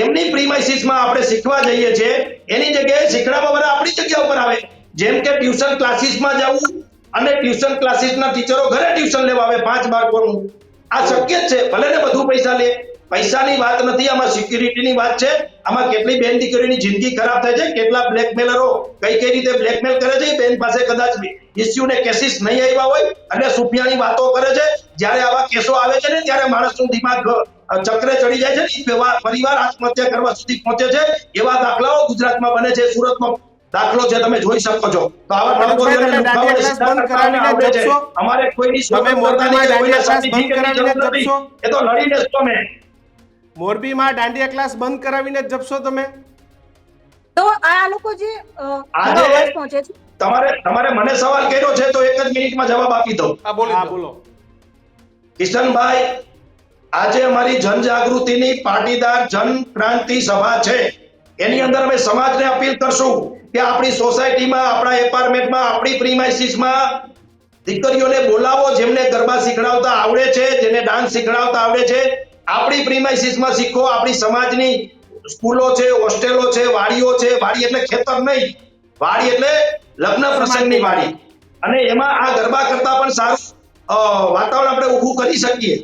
એમની પ્રીમાઇસીસમાં આપણે શીખવા જઈએ છીએ એની જગ્યાએ શીખડાવવા વાળા આપણી જગ્યા ઉપર આવે. જેમ કે ટ્યુશન ક્લાસીસમાં જવું અને ટ્યુશન ક્લાસીસના ટીચરો ઘરે ટ્યુશન લેવા આવે 5 બાળકોનું. આ શક્ય જ છે. ભલે ને વધુ પૈસા લે, પૈસાની વાત નથી, આમાં સિક્યુરિટીની વાત છે. આમાં કેટલી બેન દીકરીઓની જિંદગી ખરાબ થાય છે, કેટલા બ્લેકમેલરો કઈ રીતે બ્લેકમેલ કરે છે. બેન પાસે કદાચ ઇસ્યુ ને કેસીસ નહીં આવ્યા હોય અને સુફિયાની વાતો કરે છે. જ્યારે આવા કેસો આવે છે ને ત્યારે માણસનું દિમાગ ચક્રે ચડી જાય છે, પરિવાર આત્મહત્યા કરવા સુધી પહોંચે છે. એવા દાખલાઓ ગુજરાતમાં બને છે. સુરતમાં દાખલો છે, તમે જોઈ શકો છો. તો આવા અમારે કોઈની એ તો લડીને જ તમે મોરબીમાં દાંડિયા ક્લાસ બંધ કરાવીને જ જપશો તમે? તો આ લોકો જે આજે અવાજ પહોંચે છે, તમારે મને સવાલ કર્યો છે તો 1 જ મિનિટમાં જવાબ આપી દઉં. બોલો. કિશનભાઈ, આજે અમારી જનજાગૃતિની પાટીદાર જન ક્રાંતિ સભા છે. એની અંદર અમે સમાજને અપીલ કરશું કે આપણી સોસાયટીમાં, આપણા એપાર્ટમેન્ટમાં, આપણી પ્રીમાઇસીસમાં દીકરીઓને બોલાવો જેમને ગરબા શીખડાવતા આવડે છે, જેને ડાન્સ શીખડાવતા આવડે છે. આપણી પ્રીમાઇસીસમાં શીખો. આપણી સમાજની સ્કૂલો છે, હોસ્ટેલો છે, વાડીઓ છે. વાડી એટલે ખેતર નહીં, વાડી એટલે લગ્ન પ્રસંગની વાડી. અને એમાં આ ગરબા કરતા પણ સારું વાતાવરણ આપણે ઊભું કરી શકીએ.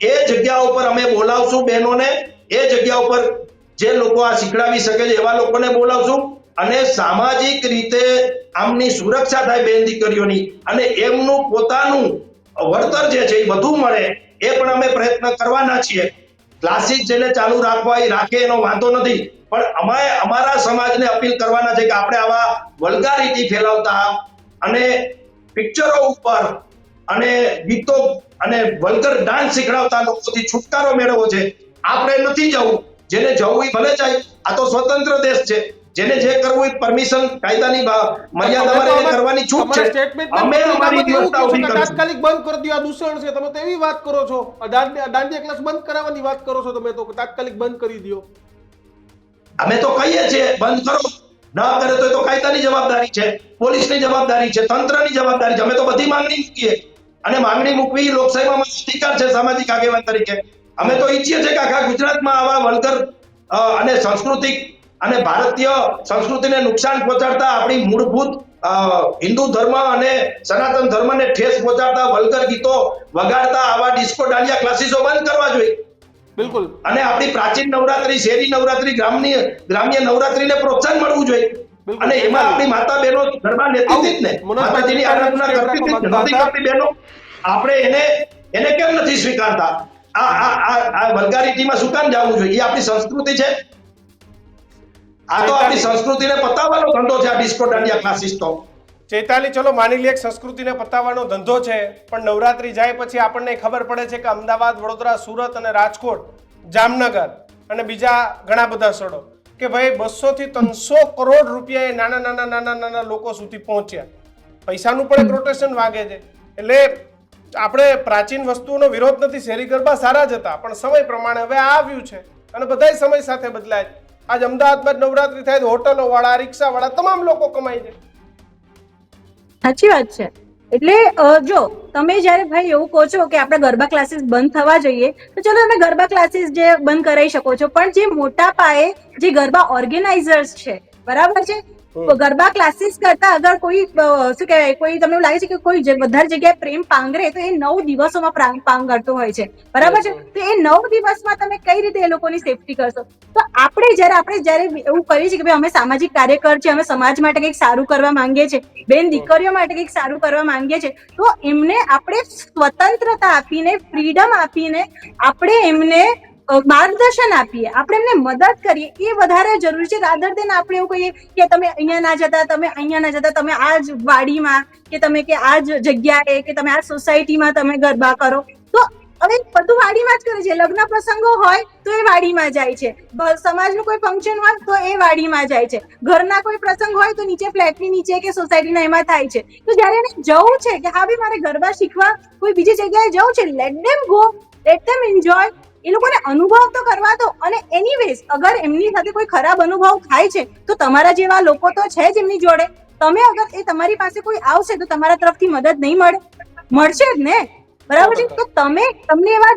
એ જગ્યા ઉપર અમે બોલાવશું બહેનોને. એ જગ્યા ઉપર જે લોકો આ શીખડાવી શકે છે એવા લોકોને બોલાવશું અને સામાજિક રીતે આમની સુરક્ષા થાય બેન દીકરીઓની અને એમનું પોતાનું વળતર જે છે એ વધુ મળે એ પણ અમે પ્રયત્ન કરવાના છીએ. ક્લાસીસ જેને ચાલુ રાખવા એ રાખે, એનો વાંધો નથી. પણ અમે અમારા સમાજને અપીલ કરવાના છે કે આપણે આવા વલ્ગારિટી ફેલાવતા અને પિક્ચરો ઉપર અને ગીતો અને વલ્ગર ડાન્સ શીખડાવતા લોકોથી છુટકારો મેળવવો છે. આપણે નથી જવું, જેને જવું એ ભલે જાય, આ તો સ્વતંત્ર દેશ છે. જેને જે કરવું એ પરમિશન કાયદાની મર્યાદામાં રહીને કરવાની છૂટ છે. અમે અમારી વ્યવસ્થા ઊભી કરીશું. તાત્કાલિક બંધ કરી દો, આ દૂષણ છે. તમે તો એવી વાત કરો છો, દાંડિયા ક્લાસ બંધ કરાવવાની વાત કરો છો. તમે તો તાત્કાલિક બંધ કરી દો. અમે તો કહીએ છીએ બંધ કરો, ના કરે તો એ તો કાયદાની જવાબદારી છે, પોલીસની જવાબદારી છે, તંત્રની જવાબદારી છે. અમે તો બધી માંગણી મૂકીએ અને માંગણી મૂકવી લોકશાહીમાં અમારો અધિકાર છે સામાજિક આગેવાન તરીકે. અમે તો ઈચ્છીએ છીએ કે આખા ગુજરાતમાં આવા વલ્ગર અને સાંસ્કૃતિક અને ભારતીય સંસ્કૃતિને નુકસાન પહોંચાડતા, આપણી મૂળભૂત હિન્દુ ધર્મ અને સનાતન ધર્મને ઠેસ પહોંચાડતા વલ્ગર ગીતો વગાડતા આવા ડિસ્કો દાંડિયા ક્લાસીસો બંધ કરવા જોઈએ. બિલકુલ. અને આપણી પ્રાચીન નવરાત્રી, શેરી નવરાત્રી, ગ્રામ્ય નવરાત્રીને પ્રોત્સાહન મળવું જોઈએ. અને એમાં આપણી માતા બહેનો ગરબા લેતી હતી જ ને, માતાજીની આરાધના કરતી હતી જ, નહોતી કરતી બહેનો. આપણે એને કેમ નથી સ્વીકારતા? આ વલ્ગારિટીમાં શું કામ જવું જોઈએ? એ આપણી સંસ્કૃતિ છે. આ તો આપણી સંસ્કૃતિને પતાવવાનો ધંધો છે આ ડિસ્કો દાંડિયા ક્લાસીસ તો. ચૈતાલી, ચલો માની લઈએ સંસ્કૃતિને પતાવવાનો ધંધો છે, પણ નવરાત્રી જાય પછી આપણને ખબર પડે છે કે અમદાવાદ, વડોદરા, સુરત અને રાજકોટ, જામનગર અને બીજા ઘણા બધા સ્થળો કે ભાઈ 200 થી 300 કરોડ રૂપિયા એ નાના લોકો સુધી પહોંચ્યા. પૈસાનું પણ એક રોટેશન વાગે છે. એટલે આપણે પ્રાચીન વસ્તુઓનો વિરોધ નથી, શેરી ગરબા સારા જ હતા, પણ સમય પ્રમાણે હવે આ આવ્યું છે અને બધાય સમય સાથે બદલાય છે. આજ અમદાવાદમાં નવરાત્રી થાય તો હોટલો વાળા, રિક્ષા વાળા તમામ લોકો કમાઈ જાય. સાચી વાત છે. એટલે જો તમે જયારે ભાઈ એવું કહો છો કે આપણે ગરબા ક્લાસીસ બંધ થવા જોઈએ, તો ચલો તમે ગરબા ક્લાસીસ જે બંધ કરાવી શકો છો, પણ જે મોટા પાયે જે ગરબા ઓર્ગેનાઇઝર્સ છે, બરાબર છે, ગરબા ક્લાસીસ કરતા અગર કોઈ શું કહેવાય, કોઈ તમને એવું લાગે છે કે કોઈ વધારે જગ્યાએ પ્રેમ પાંગરે, તો એ 9 દિવસોમાં પાંગરતો હોય છે, બરાબર છે. તો એ 9 દિવસમાં તમે કઈ રીતે એ લોકોની સેફટી કરશો? તો આપણે જયારે એવું કરીએ છીએ કે ભાઈ અમે સામાજિક કાર્યકર છે, અમે સમાજ માટે કંઈક સારું કરવા માંગીએ છીએ, બેન દીકરીઓ માટે કંઈક સારું કરવા માંગીએ છીએ, તો એમને આપણે સ્વતંત્રતા આપીને, ફ્રીડમ આપીને આપણે એમને માર્ગદર્શન આપીએ, આપણે એમને મદદ કરીએ, એ વધારે જરૂરી છે. રાધર દેન આપણે એવું કહીએ કે તમે અહીંયા ના જતા, તમે અહીંયા ના જતા, તમે આ જ વાડીમાં કે તમે કે આ જ જગ્યાએ કે તમે આ સોસાયટીમાં તમે ગરબા કરો. તો હવે બધું વાડીમાં જ કરે છે. લગ્ન પ્રસંગો હોય તો એ વાડીમાં જાય છે, સમાજનું કોઈ ફંક્શન હોય તો એ વાડીમાં જાય છે, ઘરના કોઈ પ્રસંગ હોય તો નીચે ફ્લેટની નીચે કે સોસાયટીના એમાં થાય છે. તો જયારે એને જવું છે કે હા ભાઈ મારે ગરબા શીખવા કોઈ બીજી જગ્યાએ જવું છે, let them go, let them enjoy. એ લોકોને અનુભવ તો કરવા દો. અને એનીવેઝ અગર એમની સાથે કોઈ ખરાબ અનુભવ થાય છે તો તમારા જેવા લોકો તો છે જ એમની જોડે. તમે અગર એ તમારી પાસે કોઈ આવશે તો તમારા તરફથી મદદ નહીં મળશે જ ને, બરાબર છે. તો તમને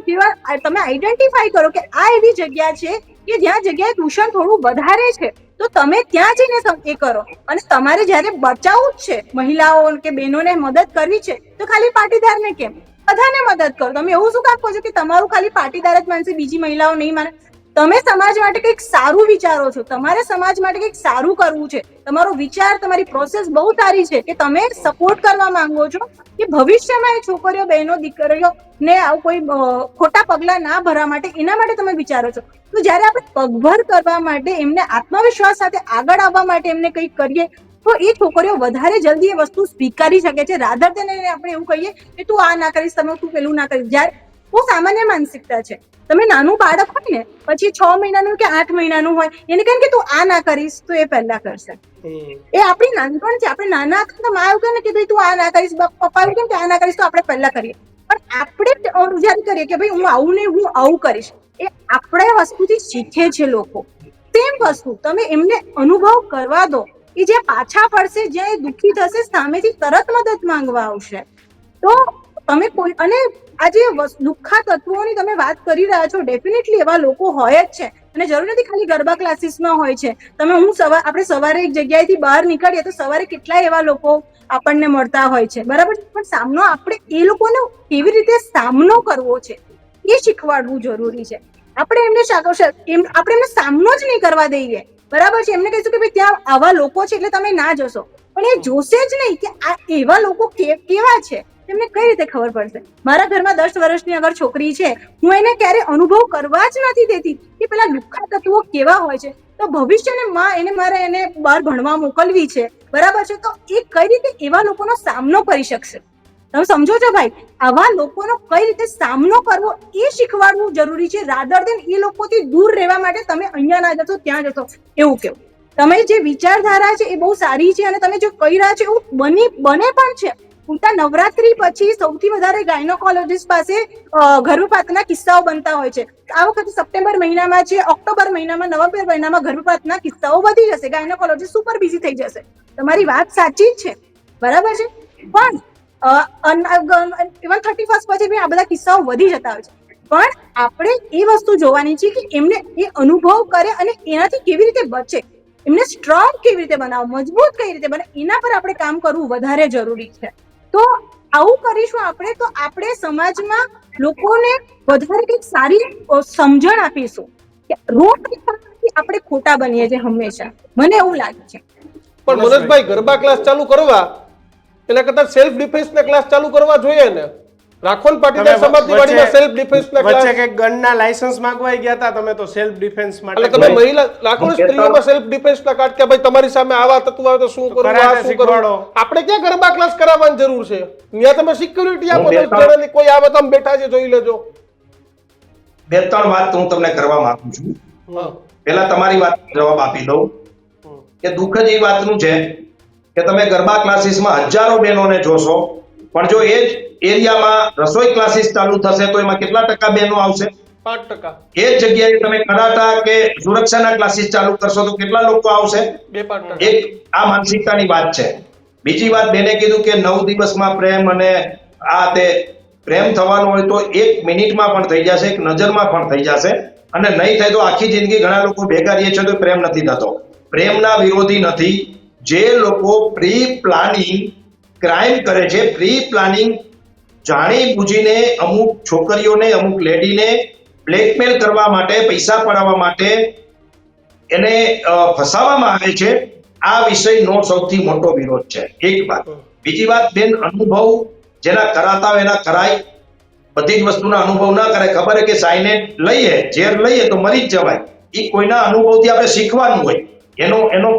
જેવા તમે આઈડેન્ટિફાઈ કરો કે આ એવી જગ્યા છે કે જ્યાં જગ્યાએ દૂષણ થોડું વધારે છે, તો તમે ત્યાં જઈને એ કરો. અને તમારે જયારે બચાવવું જ છે, મહિલાઓ કે બહેનોને મદદ કરવી છે, તો ખાલી પાટીદારને કેમ, બધાને મદદ કરો. તમે એવું શું કામ કહો છો કે તમારું ખાલી પાટીદાર જ માનશે, બીજી મહિલાઓ નહીં માને? તમે સમાજ માટે કંઈક સારું વિચારો છો, તમારે સમાજ માટે કંઈક સારું કરવું છે, તમારો વિચાર, તમારી પ્રોસેસ બહુ સારી છે કે તમે સપોર્ટ કરવા માંગો છો કે ભવિષ્યમાં એ છોકરીઓ, બહેનો, દીકરીઓને આવું કોઈ ખોટા પગલા ના ભરવા માટે, એના માટે તમે વિચારો છો. તો જયારે આપણે પગભર કરવા માટે, એમને આત્મવિશ્વાસ સાથે આગળ આવવા માટે એમને કંઈક કરીએ, તો એ છોકરીઓ વધારે જલ્દી એ વસ્તુ સ્વીકારી શકે છે. રાધર દેન આપણે એવું કહીએ કે તું આ ના કરીશ, તમે તું પેલું ના કરીશ. જ્યારે બહુ સામાન્ય માનસિકતા છે. તમે નાનું બાળક હોય ને, પછી 6 મહિનાનું કે 8 મહિનાનું હોય, એને કહે કે તું આ ના કરીશ, તો એ પહેલા કરશે. એ આપણી નાનપણ છે. આપણે નાના હતા તો મા એવું કહે ને કે ભાઈ તું આ ના કરીશ, પપ્પા એવું કેમ કે આ ના કરીશ, તો આપણે પહેલા કરીએ. પણ આપણે વિચાર કરીએ કે ભાઈ હું આવું નહીં, હું આવું કરીશ. એ આપણે વસ્તુથી શીખે છે લોકો. સેમ વસ્તુ તમે એમને અનુભવ કરવા દો. એ જે પાછા ફરશે, જ્યાં એ દુઃખી થશે, સામેથી તરત મદદ માંગવા આવશે. તો તમે કોઈ, અને આ જે દુઃખા તત્વોની તમે વાત કરી રહ્યા છો, ડેફિનેટલી એવા લોકો હોય જ છે. અને જરૂર નથી ખાલી ગરબા ક્લાસીસમાં હોય છે. આપણે સવારે એક જગ્યાએથી બહાર નીકળીએ તો સવારે કેટલાય એવા લોકો આપણને મળતા હોય છે, બરાબર. પણ સામનો આપણે એ લોકોનો કેવી રીતે સામનો કરવો છે એ શીખવાડવું જરૂરી છે. આપણે એમને સામનો જ નહીં કરવા દઈએ, બરાબર છે. એમને કહીશું કે ભાઈ ત્યાં આવા લોકો છે એટલે તમે ના જશો, પણ એ જોશે જ નહીં કે આ એવા લોકો કેવા છે. એમને કઈ રીતે ખબર પડશે? મારા ઘરમાં 10 વર્ષની અગર છોકરી છે, હું એને ક્યારે અનુભવ કરવા જ નથી દેતી કે પેલા લુખ્ખા તત્વો કેવા હોય છે. તો ભવિષ્યને મારે એને બહાર ભણવા મોકલવી છે, બરાબર છે. તો એ કઈ રીતે એવા લોકોનો સામનો કરી શકશે? તમે સમજો છો ભાઈ? આવા લોકોનો કઈ રીતે સામનો કરવો એ શીખવાડવું જરૂરી છે, રાધર દેન એ લોકોથી દૂર રહેવા માટે તમે અહીંયા ના જશો ત્યાં જશો એવું કેવું. તમે જે વિચારધારા છે એ બહુ સારી છે અને તમે જે કહી રહ્યા છો એવું બને પણ છે. ઉલટા નવરાત્રી પછી સૌથી વધારે ગાયનોકોલોજીસ્ટ પાસે ગર્ભપાતના કિસ્સાઓ બનતા હોય છે. આ વખતે સપ્ટેમ્બર મહિનામાં છે, ઓક્ટોબર મહિનામાં, નવેમ્બર મહિનામાં ગર્ભપાતના કિસ્સાઓ વધી જશે. ગાયનોકોલોજીસ્ટ સુપર બિઝી થઈ જશે. તમારી વાત સાચી જ છે, બરાબર છે, પણ ઇવન 31st પછી બી આ બધા કિસ્સાઓ વધી જતા હોય છે. પણ આપણે એ વસ્તુ જોવાની છે કે એમને એ અનુભવ કરે અને એનાથી કેવી રીતે બચે, એમને સ્ટ્રોંગ કેવી રીતે બનાવો, મજબૂત કઈ રીતે બને, એના પર આપણે કામ કરવું વધારે જરૂરી છે. તો આવું કરીશું આપણે તો આપણે સમાજમાં લોકોને વધારે કંઈક સારી સમજણ આપીશું કે રોગ આપણે ખોટા બનીએ છીએ હંમેશા. મને એવું લાગે છે. પણ મનોજભાઈ, ગરબા ક્લાસ ચાલુ કરવા એના કરતા સેલ્ફ ડિફેન્સ ના ક્લાસ ચાલુ કરવા જોઈએ ને. રાખોલ પાટીદાર સમાજની વાડીમાં સેલ્ફ ડિફેન્સ ના ક્લાસ, વચ્ચે કે ગનના લાયસન્સ માંગવાઈ ગયા હતા તમે તો સેલ્ફ ડિફેન્સ માટે. એટલે તમે મહિલા રાખોલ સ્ત્રીઓમાં સેલ્ફ ડિફેન્સ ના કાર્ડ કે ભાઈ તમારી સામે આવા તત્વો આવે તો શું કરવું, આ શું કરવું. આપણે ક્યાં ગરબા ક્લાસ કરાવવાની જરૂર છે? ત્યાં તમે સિક્યુરિટી આપો, 10 જણાની કોઈ આવે તો બેઠા છે જોઈ લેજો. 2-3 વાત હું તમને કરવા માંગુ છું. પહેલા તમારી વાત જવાબ આપી દઉં કે દુઃખ જ એ વાતનું છે કે તમે ગરબા ક્લાસીસમાં હજારો બહેનોને જોશો, પણ જો એ જ એરિયામાં રસોઈ ક્લાસીસ ચાલુ થશે તો એમાં કેટલા ટકા બહેનો આવશે? 5%. એ જ જગ્યાએ તમે કરાટા કે સુરક્ષાના ક્લાસીસ ચાલુ કરશો તો કેટલા લોકો આવશે? 2%. એક આ માનસિકતાની વાત છે. બીજી વાત, બેને કીધું કે 9 દિવસમાં પ્રેમ અને આ તે પ્રેમ થવાનો હોય તો 1 મિનિટમાં પણ થઈ જશે, 1 નજરમાં પણ થઈ જશે, અને નહીં થાય તો આખી જિંદગી. ઘણા લોકો ભેગા રહીએ છે તો પ્રેમ નથી થતો. પ્રેમના વિરોધી નથી. જે લોકો પ્રી પ્લાનિંગ ક્રાઇમ કરે છે, પ્રી પ્લાનિંગ જાણી બુજીને અમુક છોકરીઓને, અમુક લેડીને બ્લેકમેલ કરવા માટે, પૈસા પડાવવા માટે એને ફસાવવામાં આવે છે, આ વિષયનો સૌથી મોટો વિરોધ છે. એક વાત. બીજી વાત, બેન, અનુભવ જેના કરાતા હોય એના કરાય. બધી જ વસ્તુના અનુભવ ના કરે. ખબર છે કે સાયનેટ લઈએ, ઝેર લઈએ તો મરી જ જવાય. એ કોઈના અનુભવથી આપણે શીખવાનું હોય,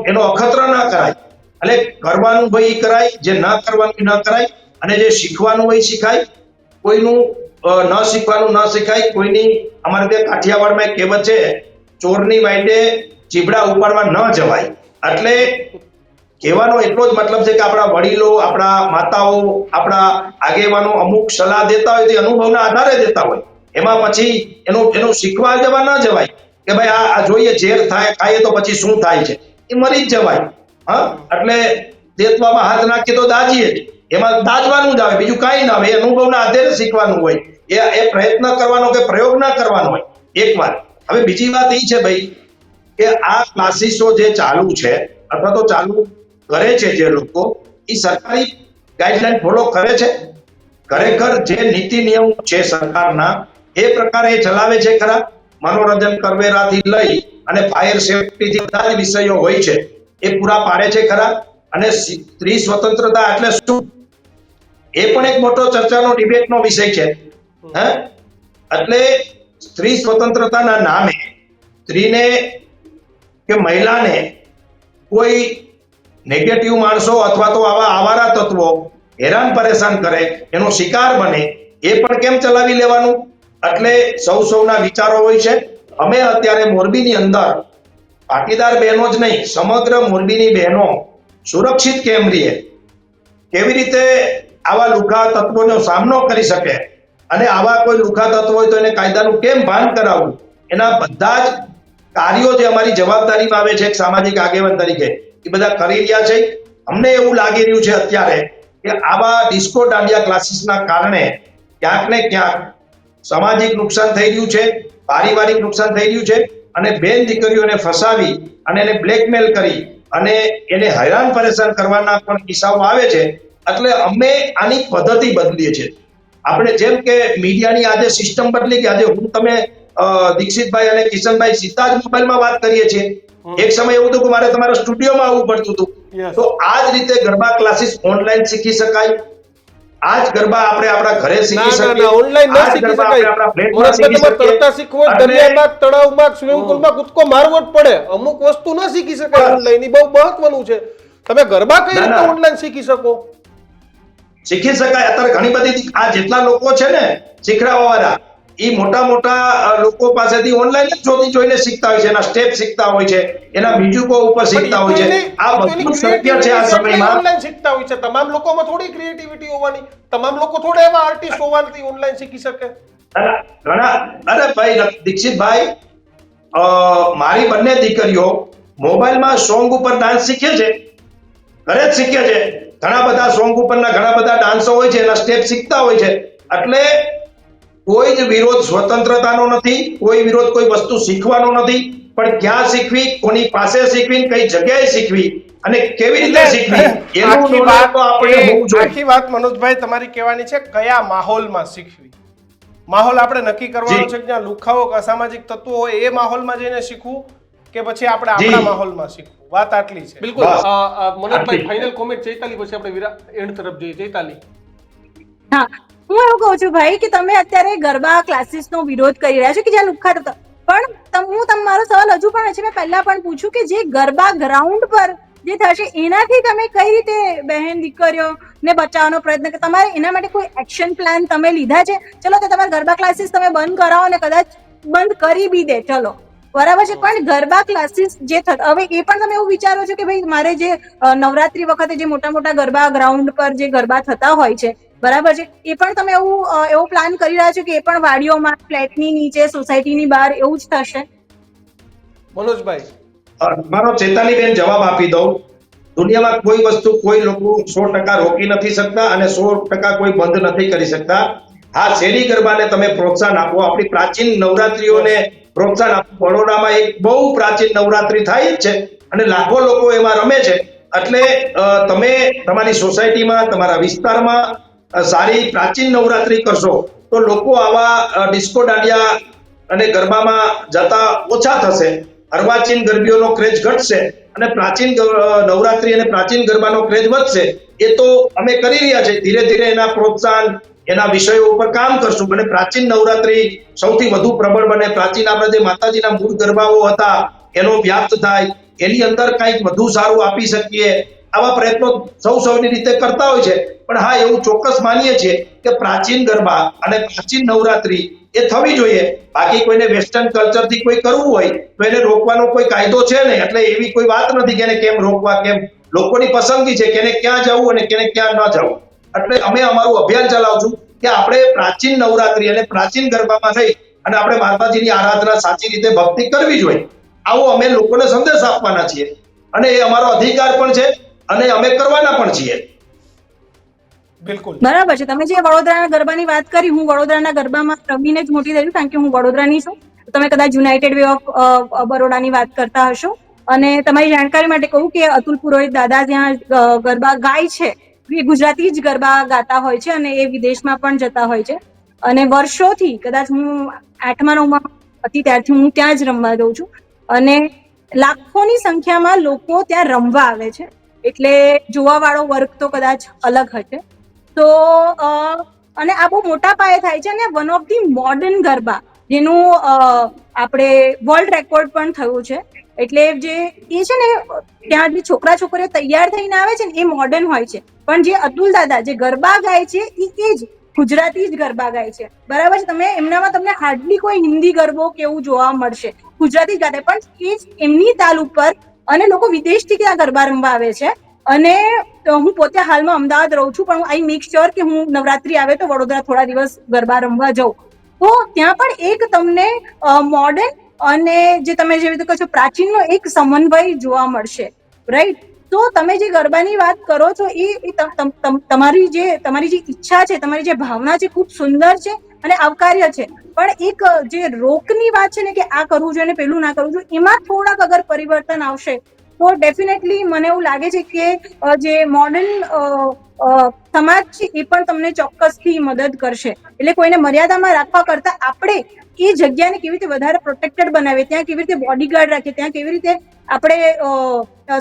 એનો અખતરો ના કરાય. એટલે કરવાનું ભાઈ એ કરાય, જે ના કરવાનું ના કરાય, અને જે શીખવાનું હોય શીખાય. કોઈનું ન શીખવાનું ન શીખાય. કોઈની, અમારે ત્યાં કાઠિયાવાડમાં એક કહેવત છે, ચોરની વાઈટે ચીબડા ઉપાડવા ન જવાય. એટલે કહેવાનો એટલો જ મતલબ છે કે આપણા વડીલો, આપણા માતાઓ, આપણા આગેવાનો અમુક સલાહ દેતા હોય તે અનુભવના આધારે દેતા હોય. એમાં પછી એનું શીખવા જવા ન જવાય કે ભાઈ આ જોઈએ ઝેર થાય, ખાઈએ તો પછી શું થાય છે, એ મરી જ જવાય. એટલે દેતવામાં હાથ નાખીએ તો દાજીએ જ, એમાં દાજવાનું જ આવે, બીજું કાંઈ ના આવે. એ અનુભવના આધારે શીખવાનું હોય. એ પ્રયત્ન કરવાનો કે પ્રયોગ ના કરવાનો હોય. એક વાત. હવે બીજી વાત એ છે ભાઈ કે આ ક્લાસીસો જે ચાલુ છે અથવા તો ચાલુ કરે છે જે લોકો, એ સરકારી ગાઈડલાઈન ફોલો કરે છે? ખરેખર જે નીતિ નિયમ છે સરકારના એ પ્રકારે ચલાવે છે ખરા? મનોરંજન કરવેરાથી લઈ અને ફાયર સેફટીથી બધા જ વિષયો હોય છે એ પૂરા પાડે છે ખરા? અને સ્ત્રી સ્વતંત્રતા એટલે શું, એ પણ એક મોટો ચર્ચાનો, ડિબેટનો વિષય છે. એટલે સ્ત્રી સ્વતંત્રતાના નામે સ્ત્રીને કે મહિલાને કોઈ નેગેટિવ માણસો અથવા તો આવા આવારા તત્વો હેરાન પરેશાન કરે, એનો શિકાર બને, એ પણ કેમ ચલાવી લેવાનું? એટલે સૌના વિચારો હોય છે. અમે અત્યારે મોરબીની અંદર પાટીદાર બહેનો જ નહીં, સમગ્ર મોરબીની બહેનો સુરક્ષિત કેમ રહે, કેવી રીતે આવા લુખા તત્વોનો સામનો કરી શકે, અને આવા કોઈ લુખા તત્વ હોય તો એને કાયદાનું કેમ ભાન કરાવવું, એના બધા જ કાર્યો જે અમારી જવાબદારીમાં આવે છે એક સામાજિક આગેવાન તરીકે, એ બધા કરી રહ્યા છે. અમને એવું લાગી રહ્યું છે અત્યારે કે આવા ડિસ્કો દાંડિયા ક્લાસીસના કારણે ક્યાંક ને ક્યાંક સામાજિક નુકસાન થઈ રહ્યું છે, પારિવારિક નુકસાન થઈ રહ્યું છે, અને બેન દીકરીઓને ફસાવી અને એને બ્લેકમેલ કરી અને એને હેરાન પરેશાન કરવાના પણ કિસ્સાઓ આવે છે. એટલે અમે આની પદ્ધતિ બદલીએ છીએ. આપણે જેમ કે મીડિયાની આજે સિસ્ટમ બદલી કે આજે હું તમે દીક્ષિતભાઈ અને કિશનભાઈ સીધા જ મોબાઈલમાં વાત કરીએ છીએ. એક સમય એવું હતું કે મારે તમારા સ્ટુડિયોમાં આવવું પડતું હતું. તો આ જ રીતે ગરબા ક્લાસીસ ઓનલાઈન શીખી શકાય. આ જ ગરબા આપણે આપણા ઘરે શીખી શકીએ. ઓનલાઈન ન શીખી શકાય. તરતા શીખવું, દરિયામાં, તળાવમાં, સ્વિમિંગ પુલમાં કૂદકો મારવો જ પડે. અમુક વસ્તુ ન શીખી શકાય ઓનલાઈન. એ બહુ મહત્વનું છે. તમે ગરબા કઈ રીતે ઓનલાઈન શીખી શકો? શીખી શકાય. અત્યારે ઘણી બધી આ જેટલા લોકો છે ને શીખડાવવા વાળા, એ મોટા મોટા લોકો પાસેથી ઓનલાઈન જ જોઈને શીખતા હોય છે, એના સ્ટેપ શીખતા હોય છે, એના મ્યુઝિકો ઉપર શીખતા હોય છે. આ બધું શક્ય છે આ સમયમાં. ઓનલાઈન શીખતા હોય છે. તમામ લોકોમાં થોડી ક્રિએટિવિટી હોવાની, તમામ લોકો થોડા એવા આર્ટિસ્ટ હોવાથી ઓનલાઈન શીખી શકે. ઘણા, અરે ભાઈ દીક્ષિતભાઈ, મારી બંને દીકરીઓ મોબાઈલમાં સોંગ ઉપર ડાન્સ શીખે છે, ઘરે જ શીખે છે. ઘણા બધા સોંગ ઉપરના ઘણા બધા ડાન્સો હોય છે, એના સ્ટેપ શીખતા હોય છે. એટલે કોઈ જ વિરોધ સ્વતંત્રતાનો નથી, કોઈ વિરોધ કોઈ વસ્તુ શીખવાનો નથી, પણ ક્યાં શીખવી, કોની પાસે શીખવી, કઈ જગ્યાએ શીખવી અને કેવી રીતે શીખવી, આખી વાત મનોજભાઈ તમારી કહેવાની છે કયા માહોલમાં શીખવી. માહોલ આપણે નક્કી કરવાનો છે, જ્યાં લુખાઓ અસામાજિક તત્વો હોય એ માહોલમાં જઈને શીખવું કે પછી આપણે આપણા માહોલમાં શીખવું. વાત આટલી છે. બિલકુલ. મનોજભાઈ, ફાઇનલ કોમેન્ટ ચૈતાલી, પછી આપણે એન્ડ તરફ જઈએ. ચૈતાલી. હા, હું એવું કહું છું ભાઈ કે તમે અત્યારે ગરબા ક્લાસીસ નો વિરોધ કરી રહ્યા છો કે જ્યાં લુખ્ખા થતા, પણ હું તમારો સવાલ હજુ પણ છે, મેં પહેલા પણ પૂછ્યું કે જે ગરબા ગ્રાઉન્ડ પર જે થશે એનાથી તમે કઈ રીતે બહેન દીકરીઓ ને બચાવવાનો પ્રયત્ન કે તમારે એના માટે કોઈ એક્શન પ્લાન તમે લીધા છે? ચલો તો તમારા ગરબા ક્લાસીસ તમે બંધ કરાવો ને કદાચ બંધ કરી બી દે, ચલો બરાબર છે, પણ ગરબા ક્લાસીસ જે હવે એ પણ તમે એવું વિચારો છો કે ભાઈ મારે જે નવરાત્રી વખતે જે મોટા મોટા ગરબા ગ્રાઉન્ડ પર જે ગરબા થતા હોય છે, બરાબર છે, એ પણ તમે એવો પ્લાન કરી રહ્યા છો કે એ પણ વાડીઓમાં, ફ્લેટની નીચે, સોસાયટીની બહાર એવું જ થશે? મનોજભાઈ, મારો ચેતાલીબેન જવાબ આપી દઉં. દુનિયામાં કોઈ વસ્તુ કોઈ લોકો 100% રોકી નથી શકતા અને 100% કોઈ બંધ નથી કરી શકતા. હા, શેરી ગરબાને તમે પ્રોત્સાહન આપો, આપણી પ્રાચીન નવરાત્રીઓને પ્રોત્સાહન આપો. બરોડામાં એક બહુ પ્રાચીન નવરાત્રી થાય જ છે અને લાખો લોકો એમાં રમે છે. એટલે તમે તમારી સોસાયટીમાં, તમારા વિસ્તારમાં સારી પ્રાચીન નવરાત્રી કરશો તો લોકો આવા ડિસ્કો દાંડિયા અને ગરબામાં જતા ઓછા થશે. અર્વાચીન ગરબીઓનો ક્રેઝ ઘટશે અને પ્રાચીન નવરાત્રી અને પ્રાચીન ગરબાનો ક્રેઝ વધશે. એ તો અમે કરી રહ્યા છે. ધીરે ધીરે એના પ્રોત્સાહન, એના વિષયો ઉપર કામ કરશું અને પ્રાચીન નવરાત્રી સૌથી વધુ પ્રબળ બને. પ્રાચીન આપણા જે માતાજીના મૂળ ગરબાઓ હતા એનો વ્યાપ્ત થાય, એની અંદર કંઈક વધુ સારું આપી શકીએ, આવા પ્રયત્નો સૌની રીતે કરતા હોય છે. પણ હા, એવું ચોક્કસ માનીએ છીએ કે પ્રાચીન ગરબા અને પ્રાચીન નવરાત્રી એ થવી જોઈએ. બાકી કોઈને વેસ્ટર્ન કલ્ચરથી કોઈ કરવું હોય તો એને રોકવાનો કોઈ કાયદો છે નહીં. એટલે એવી કોઈ વાત નથી કે એને કેમ રોકવા, કેમ. લોકોની પસંદગી છે કે એને ક્યાં જવું અને કેને ક્યાં ન જવું. એટલે અમે અમારું અભિયાન ચલાવશું કે આપણે પ્રાચીન નવરાત્રી અને પ્રાચીન ગરબામાં રહી અને આપણે માતાજીની આરાધના સાચી રીતે ભક્તિ કરવી જોઈએ. આવો અમે લોકોને સંદેશ આપવાના છીએ અને એ અમારો અધિકાર પણ છે અને અમે કરવાના પણ છીએ. બિલકુલ બરાબર છે. તમે જે વડોદરાના ગરબાની વાત કરી, હું વડોદરાના ગરબામાં રમીને જ મોટી થઈ છું, કારણ કે હું વડોદરાની છું. તમે કદાચ યુનાઇટેડ વે ઓફ બરોડાની વાત કરતા હશો. અને તમારી જાણકારી માટે કહું કે અતુલ પુરોહિત દાદા ત્યાં ગરબા ગાય છે, એ ગુજરાતી જ ગરબા ગાતા હોય છે અને એ વિદેશમાં પણ જતા હોય છે. અને વર્ષોથી, કદાચ હું 8મા 9મા હતી ત્યારથી હું ત્યાં જ રમવા જઉં છું અને લાખોની સંખ્યામાં લોકો ત્યાં રમવા આવે છે. એટલે જોવા વાળો વર્ગ તો કદાચ અલગ હશે. તો અને આ બહુ મોટા પાયે થાય છે અને one of the modern garba, જેનું આપણે વર્લ્ડ રેકોર્ડ પણ થયું છે. એટલે જે એ છે ને, ત્યાં જે છોકરા છોકરીઓ તૈયાર થઈને આવે છે ને એ મોડર્ન હોય છે, પણ જે અતુલ દાદા જે ગરબા ગાય છે એ જ ગુજરાતી જ ગરબા ગાય છે, બરાબર છે. તમે એમનામાં તમને હાર્ડલી કોઈ હિન્દી ગરબો કેવું જોવા મળશે, ગુજરાતી જ ગાતા, પણ એ જ એમની તાલ ઉપર અને લોકો વિદેશથી ત્યાં ગરબા રમવા આવે છે. અને હું પોતે હાલમાં અમદાવાદ રહું છું, પણ આઈ મેક શ્યોર કે હું નવરાત્રી આવે તો વડોદરા થોડા દિવસ ગરબા રમવા જાઉં. તો ત્યાં પણ એક તમને મોડર્ન અને જે તમે જેવી રીતે કહો છો પ્રાચીનનો એક સમન્વય જોવા મળશે, રાઈટ? તો તમે જે ગરબાની વાત કરો છો એ તમારી જે ઈચ્છા છે, તમારી જે ભાવના છે, ખૂબ સુંદર છે અને આવકાર્ય છે. પણ એક જે રોકની વાત છે ને કે આ કરવું જોઈએ ને પેલું ના કરવું જોઈએ, એમાં થોડાક અગર પરિવર્તન આવશે તો ડેફિનેટલી મને એવું લાગે છે કે જે મોડર્ન સમાજ છે એ પણ તમને ચોક્કસથી મદદ કરશે. એટલે કોઈને મર્યાદામાં રાખવા કરતા આપણે એ જગ્યાને કેવી રીતે વધારે પ્રોટેક્ટેડ બનાવીએ, ત્યાં કેવી રીતે બોડીગાર્ડ રાખીએ, ત્યાં કેવી રીતે આપણે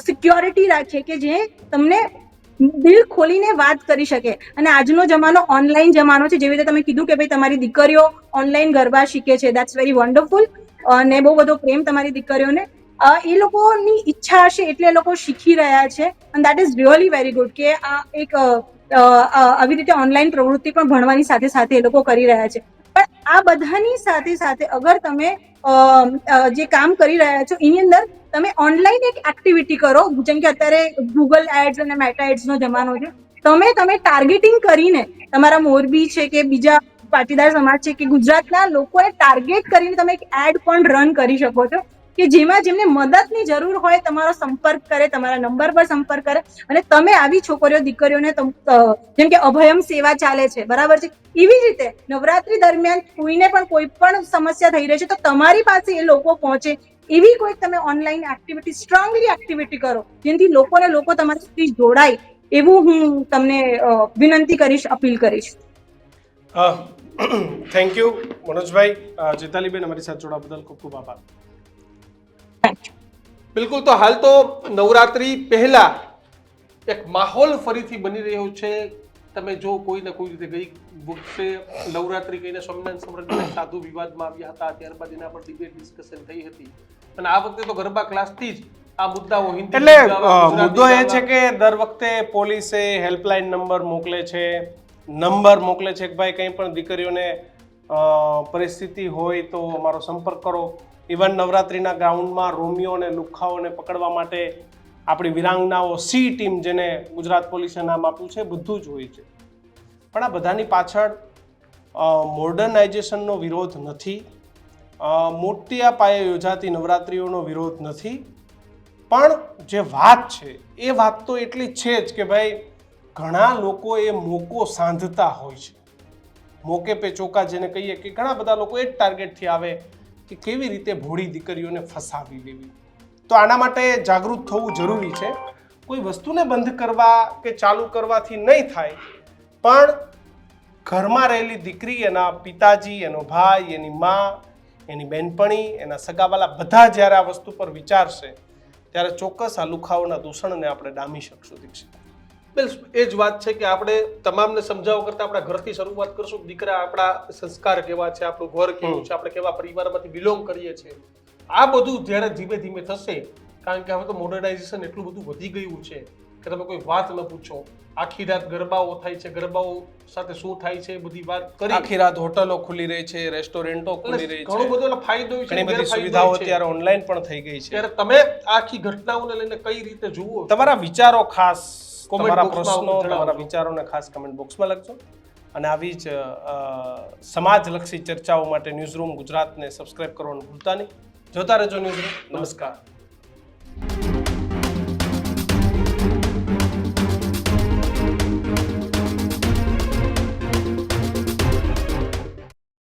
સિક્યોરિટી રાખીએ કે જે તમને દિલ ખોલીને વાત કરી શકે. અને આજનો જમાનો ઓનલાઈન જમાનો છે. જેવી રીતે તમે કીધું કે ભાઈ તમારી દીકરીઓ ઓનલાઈન ગરબા શીખે છે, દેટ્સ વેરી વન્ડરફુલ અને બહુ બધો પ્રેમ તમારી દીકરીઓને. એ લોકોની ઈચ્છા હશે એટલે એ લોકો શીખી રહ્યા છે અને that is really very good કે આ એક આવી રીતે ઓનલાઈન પ્રવૃત્તિ પણ ભણવાની સાથે સાથે એ લોકો કરી રહ્યા છે. પણ આ બધાની સાથે સાથે અગર તમે જે કામ કરી રહ્યા છો એની અંદર તમે ઓનલાઈન એક એક્ટિવિટી કરો, જેમ કે અત્યારે ગૂગલ એડ્સ અને મેટા એડ્સ નો જમાનો છે. તમે ટાર્ગેટિંગ કરીને તમારા મોરબી છે કે બીજા પાટીદાર સમાજ છે કે ગુજરાતના લોકોને ટાર્ગેટ કરીને તમે એક એડ પણ રન કરી શકો છો કે જેમાં જેમને મદદની જરૂર હોય તમારો સંપર્ક કરે, તમારા નંબર પર સંપર્ક કરે અને તમે આવી છોકરીઓ દીકરીઓને જેમ કે અભયમ સેવા ચાલે છે, બરાબર છે, એવી રીતે નવરાત્રી દરમિયાન કોઈને પણ કોઈ પણ સમસ્યા થઈ રહી છે તો તમારી પાસે એ લોકો પહોંચે એવી કોઈ તમે ઓનલાઈન એક્ટિવિટી, સ્ટ્રોંગલી એક્ટિવિટી કરો જેનાથી લોકો તમારી સુધી જોડાય, એવું હું તમને વિનંતી કરીશ, અપીલ કરીશ. થેન્ક યુ મનોજભાઈ. જેતાલીબેન, અમારી સાથે જોડાવા બદલ ખૂબ ખૂબ આભાર. બિલકુલ. તો હાલ તો નવરાત્રી પહેલા એક માહોલ ફરીથી બની રહ્યો છે. તમે જો કોઈને કોઈ રીતે ગઈ વખતે નવરાત્રી કહીને સ્વામિનારાયણ સમૃદ્ધિ સાધુ વિવાદમાં આવ્યા હતા, ત્યારબાદ એના પર ડિબેટ ડિસ્કશન થઈ હતી અને આ વખતે તો ગરબા ક્લાસથી જ આ મુદ્દાઓ એટલે મુદ્દો એ છે કે દર વખતે પોલીસે હેલ્પલાઇન નંબર મોકલે છે કે ભાઈ કંઈ પણ દીકરીઓને પરિસ્થિતિ હોય તો અમારો સંપર્ક કરો. ઇવન નવરાત્રીના ગ્રાઉન્ડમાં રોમિયો અને લુખ્ખાઓને પકડવા માટે આપણી વિરાંગનાઓ સી ટીમ, જેને ગુજરાત પોલીસે નામ આપ્યું છે, બધું જ હોય છે. પણ આ બધાની પાછળ મોડર્નાઇઝેશનનો વિરોધ નથી, મોટા પાયે યોજાતી નવરાત્રીઓનો વિરોધ નથી, પણ જે વાત છે એ વાત તો એટલી છે જ કે ભાઈ ઘણા લોકો એ મોકો સાંધતા હોય છે. મોકે પે ચોકા જેને કહીએ કે ઘણા બધા લોકો એ જ ટાર્ગેટથી આવે કે કેવી રીતે ભોળી દીકરીઓને ફસાવી લેવી. તો આના માટે જાગૃત થવું જરૂરી છે. કોઈ વસ્તુને બંધ કરવા કે ચાલુ કરવાથી નહીં થાય, પણ ઘરમાં રહેલી દીકરી, એના પિતાજી, એનો ભાઈ, એની મા, એની બહેનપણી, એના સગાવાલા બધા જ્યારે આ વસ્તુ પર વિચારશે ત્યારે ચોક્કસ આ લુખાઓના દૂષણને આપણે ડામી શકશું. દીક્ષિત, એ જ વાત છે કે આપણે તમામને સમજાવવા કરતા આપણા ઘરથી શરૂઆત કરશું. દીકરા, આપણા સંસ્કાર કેવા છે, આપણું ઘર કેવું છે, આપણે કેવા પરિવારમાંથી બિલોંગ કરીએ છીએ, આ બધું જ્યારે ધીમે ધીમે થશે, કારણ કે હવે તો મોડર્નાઇઝેશન એટલું બધું વધી ગયું છે કે તમે કોઈ વાત ન પૂછો. આખી રાત ગરબાઓ થાય છે, ગરબાઓ સાથે શું થાય છે બધી વાત કરી. આખી રાત હોટલો ખુલી રહી છે, રેસ્ટોરન્ટો ખુલી રહી છે, ઘણો બધો ફાયદો છે, ઘણી બધી સુવિધાઓ અત્યારે ઓનલાઈન પણ થઈ ગઈ છે. ત્યારે તમે આખી ઘટનાઓને લઈને કઈ રીતે જુઓ? તમારા વિચારો ખાસ, Comment તમારા box માં પ્રશ્નો, જણાવો. તમારા વિચારોને ખાસ કમેન્ટ બોક્સમાં લખજો. અને આવી જ સમાજલક્ષી ચર્ચાઓ માટે ન્યૂઝરૂમ ગુજરાતને સબસ્ક્રાઇબ કરવાનું ભૂલતા નહીં. જોતા રહેજો ન્યૂઝરૂમ. નમસ્કાર.